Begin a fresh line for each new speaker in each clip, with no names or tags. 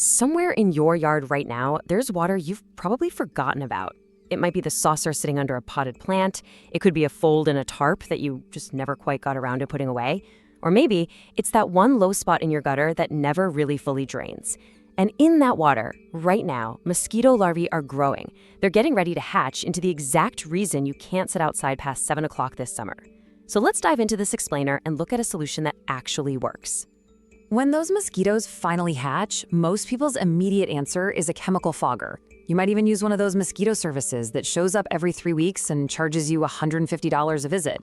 Somewhere in your yard right now, there's water you've probably forgotten about. It might be the saucer sitting under a potted plant. It could be a fold in a tarp that you just never quite got around to putting away. Or maybe it's that one low spot in your gutter that never really fully drains. And in that water, right now, mosquito larvae are growing. They're getting ready to hatch into the exact reason you can't sit outside past 7 o'clock this summer. So let's dive into this explainer and look at a solution that actually works.
When those mosquitoes finally hatch, most people's immediate answer is a chemical fogger. You might even use one of those mosquito services that shows up every 3 weeks and charges you $150 a visit.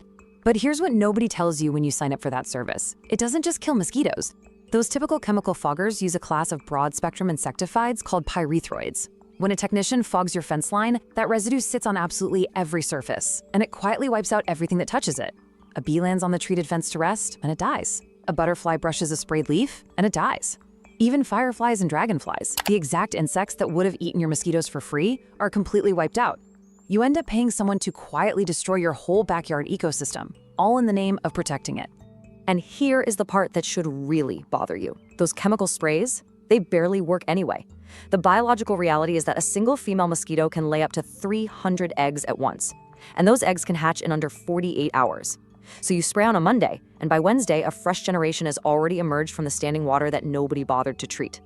But here's what nobody tells you when you sign up for that service. It doesn't just kill mosquitoes. Those typical chemical foggers use a class of broad-spectrum insecticides called pyrethroids. When a technician fogs your fence line, that residue sits on absolutely every surface, and it quietly wipes out everything that touches it. A bee lands on the treated fence to rest, and it dies. A butterfly brushes a sprayed leaf, and it dies. Even fireflies and dragonflies, the exact insects that would have eaten your mosquitoes for free, are completely wiped out. You end up paying someone to quietly destroy your whole backyard ecosystem, all in the name of protecting it.
And here is the part that should really bother you. Those chemical sprays, they barely work anyway. The biological reality is that a single female mosquito can lay up to 300 eggs at once, and those eggs can hatch in under 48 hours. So you spray on a Monday, and by Wednesday, a fresh generation has already emerged from the standing water that nobody bothered to treat.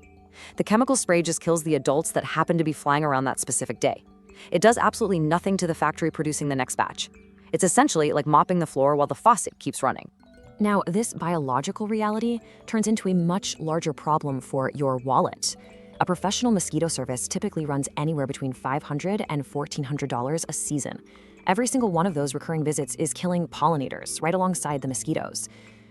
The chemical spray just kills the adults that happen to be flying around that specific day. It does absolutely nothing to the factory producing the next batch. It's essentially like mopping the floor while the faucet keeps running. Now, this biological reality turns into a much larger problem for your wallet. A professional mosquito service typically runs anywhere between $500 and $1,400 a season. Every single one of those recurring visits is killing pollinators right alongside the mosquitoes.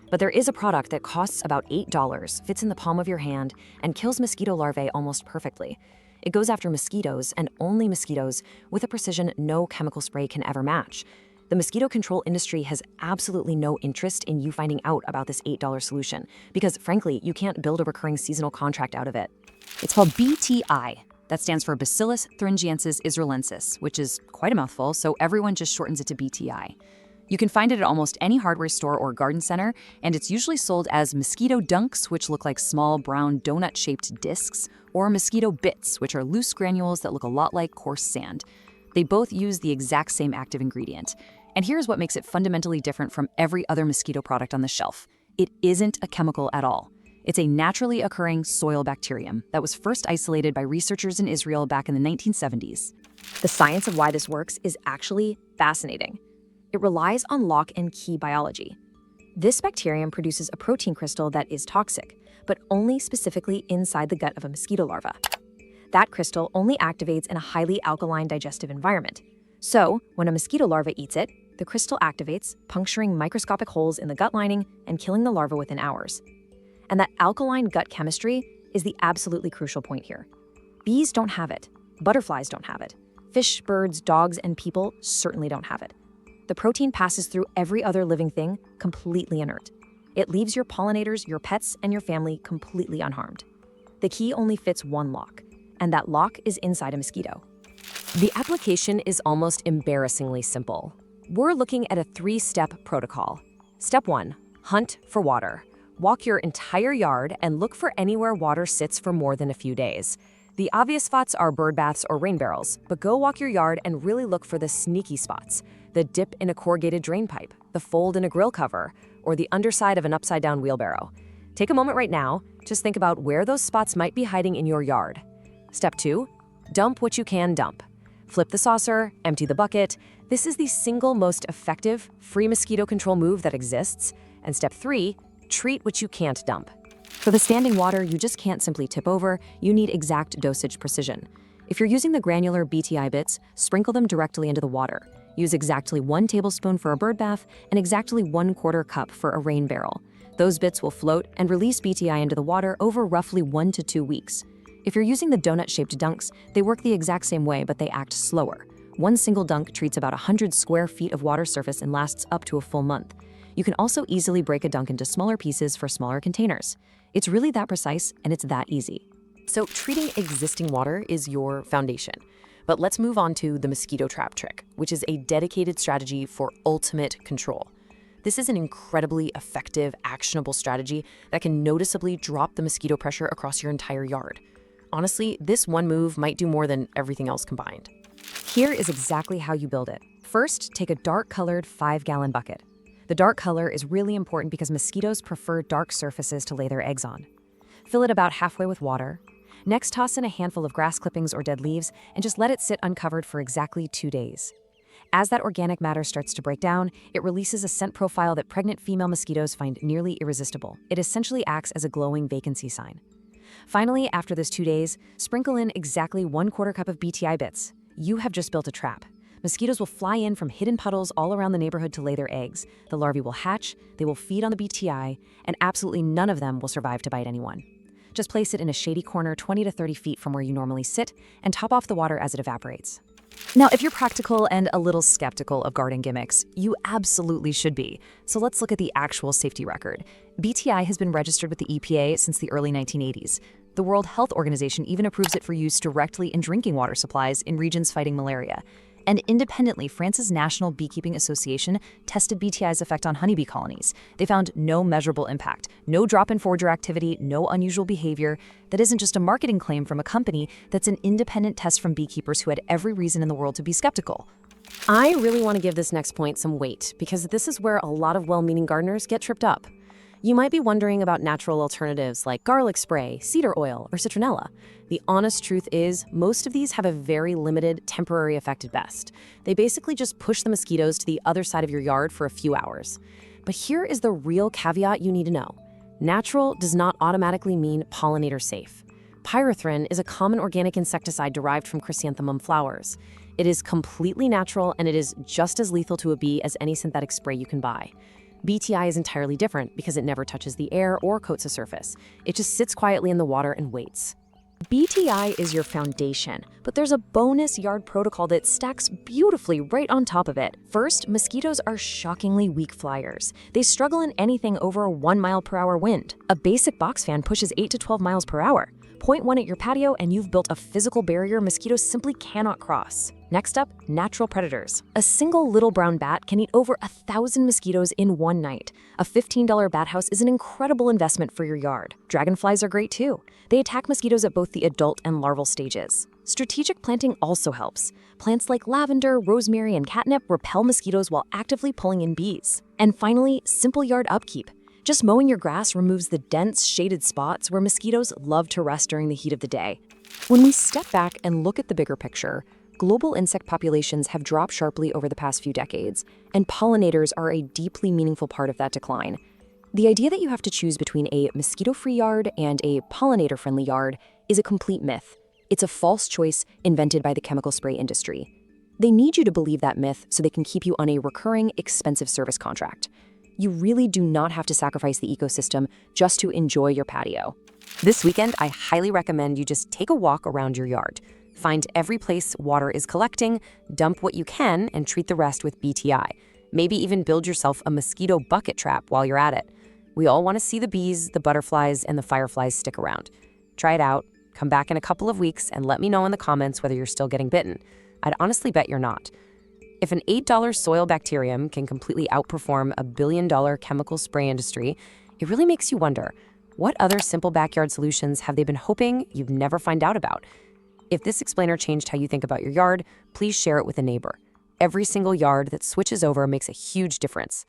But there is a product that costs about $8, fits in the palm of your hand, and kills mosquito larvae almost perfectly. It goes after mosquitoes, and only mosquitoes, with a precision no chemical spray can ever match. The mosquito control industry has absolutely no interest in you finding out about this $8 solution, because frankly, you can't build a recurring seasonal contract out of it. It's called BTI. That stands for Bacillus thuringiensis israelensis, which is quite a mouthful, so everyone just shortens it to BTI. You can find it at almost any hardware store or garden center, and it's usually sold as mosquito dunks, which look like small brown donut-shaped discs, or mosquito bits, which are loose granules that look a lot like coarse sand. They both use the exact same active ingredient. And here's what makes it fundamentally different from every other mosquito product on the shelf. It isn't a chemical at all. It's a naturally occurring soil bacterium that was first isolated by researchers in Israel back in the 1970s. The science of why this works is actually fascinating. It relies on lock and key biology. This bacterium produces a protein crystal that is toxic, but only specifically inside the gut of a mosquito larva. That crystal only activates in a highly alkaline digestive environment. So, when a mosquito larva eats it, the crystal activates, puncturing microscopic holes in the gut lining and killing the larva within hours. And that alkaline gut chemistry is the absolutely crucial point here. Bees don't have it. Butterflies don't have it. Fish, birds, dogs, and people certainly don't have it. The protein passes through every other living thing completely inert. It leaves your pollinators, your pets, and your family completely unharmed. The key only fits one lock, and that lock is inside a mosquito. The application is almost embarrassingly simple. We're looking at a 3-step protocol. Step 1, hunt for water. Walk your entire yard and look for anywhere water sits for more than a few days. The obvious spots are bird baths or rain barrels, but go walk your yard and really look for the sneaky spots. The dip in a corrugated drain pipe, the fold in a grill cover, or the underside of an upside-down wheelbarrow. Take a moment right now, just think about where those spots might be hiding in your yard. Step 2, dump what you can dump. Flip the saucer, empty the bucket. This is the single most effective, free mosquito control move that exists. And step 3, treat what you can't dump. For the standing water you just can't simply tip over, you need exact dosage precision. If you're using the granular BTI bits, sprinkle them directly into the water. Use exactly 1 tablespoon for a bird bath and exactly 1/4 cup for a rain barrel. Those bits will float and release BTI into the water over roughly 1 to 2 weeks. If you're using the donut-shaped dunks, they work the exact same way, but they act slower. One single dunk treats about 100 square feet of water surface and lasts up to a full month. You can also easily break a dunk into smaller pieces for smaller containers. It's really that precise, and it's that easy. So treating existing water is your foundation. But let's move on to the mosquito trap trick, which is a dedicated strategy for ultimate control. This is an incredibly effective, actionable strategy that can noticeably drop the mosquito pressure across your entire yard.
Honestly, this one move might do more than everything else combined.
Here is exactly how you build it. First, take a dark-colored 5-gallon bucket. The dark color is really important because mosquitoes prefer dark surfaces to lay their eggs on. Fill it about halfway with water. Next, toss in a handful of grass clippings or dead leaves and just let it sit uncovered for exactly 2 days. As that organic matter starts to break down, it releases a scent profile that pregnant female mosquitoes find nearly irresistible. It essentially acts as a glowing vacancy sign. Finally, after those 2 days, sprinkle in exactly 1/4 cup of BTI bits. You have just built a trap. Mosquitoes will fly in from hidden puddles all around the neighborhood to lay their eggs. The larvae will hatch, they will feed on the BTI, and absolutely none of them will survive to bite anyone. Just place it in a shady corner 20 to 30 feet from where you normally sit and top off the water as it evaporates. Now, if you're practical and a little skeptical of garden gimmicks, you absolutely should be. So let's look at the actual safety record. BTI has been registered with the EPA since the early 1980s. The World Health Organization even approves it for use directly in drinking water supplies in regions fighting malaria. And independently, France's National Beekeeping Association tested BTI's effect on honeybee colonies. They found no measurable impact, no drop in forager activity, no unusual behavior. That isn't just a marketing claim from a company, that's an independent test from beekeepers who had every reason in the world to be skeptical.
I really want to give this next point some weight because this is where a lot of well-meaning gardeners get tripped up. You might be wondering about natural alternatives like garlic spray, cedar oil, or citronella. The honest truth is, most of these have a very limited, temporary effect at best. They basically just push the mosquitoes to the other side of your yard for a few hours. But here is the real caveat you need to know. Natural does not automatically mean pollinator safe. Pyrethrin is a common organic insecticide derived from chrysanthemum flowers. It is completely natural and it is just as lethal to a bee as any synthetic spray you can buy. BTI is entirely different because it never touches the air or coats a surface. It just sits quietly in the water and waits.
BTI is your foundation, but there's a bonus yard protocol that stacks beautifully right on top of it. First, mosquitoes are shockingly weak flyers. They struggle in anything over a 1 mile per hour wind. A basic box fan pushes 8 to 12 miles per hour. Point one at your patio and you've built a physical barrier mosquitoes simply cannot cross. Next up, natural predators. A single little brown bat can eat over 1,000 mosquitoes in one night. A $15 bat house is an incredible investment for your yard. Dragonflies are great too. They attack mosquitoes at both the adult and larval stages. Strategic planting also helps. Plants like lavender, rosemary, and catnip repel mosquitoes while actively pulling in bees. And finally, simple yard upkeep. Just mowing your grass removes the dense, shaded spots where mosquitoes love to rest during the heat of the day. When we step back and look at the bigger picture, global insect populations have dropped sharply over the past few decades, and pollinators are a deeply meaningful part of that decline. The idea that you have to choose between a mosquito-free yard and a pollinator-friendly yard is a complete myth. It's a false choice invented by the chemical spray industry. They need you to believe that myth so they can keep you on a recurring, expensive service contract. You really do not have to sacrifice the ecosystem just to enjoy your patio. This weekend, I highly recommend you just take a walk around your yard. Find every place water is collecting, dump what you can, and treat the rest with BTI. Maybe even build yourself a mosquito bucket trap while you're at it. We all want to see the bees, the butterflies, and the fireflies stick around. Try it out, come back in a couple of weeks, and let me know in the comments whether you're still getting bitten. I'd honestly bet you're not. If an $8 soil bacterium can completely outperform a billion-dollar chemical spray industry, it really makes you wonder, what other simple backyard solutions have they been hoping you'd never find out about? If this explainer changed how you think about your yard, please share it with a neighbor. Every single yard that switches over makes a huge difference.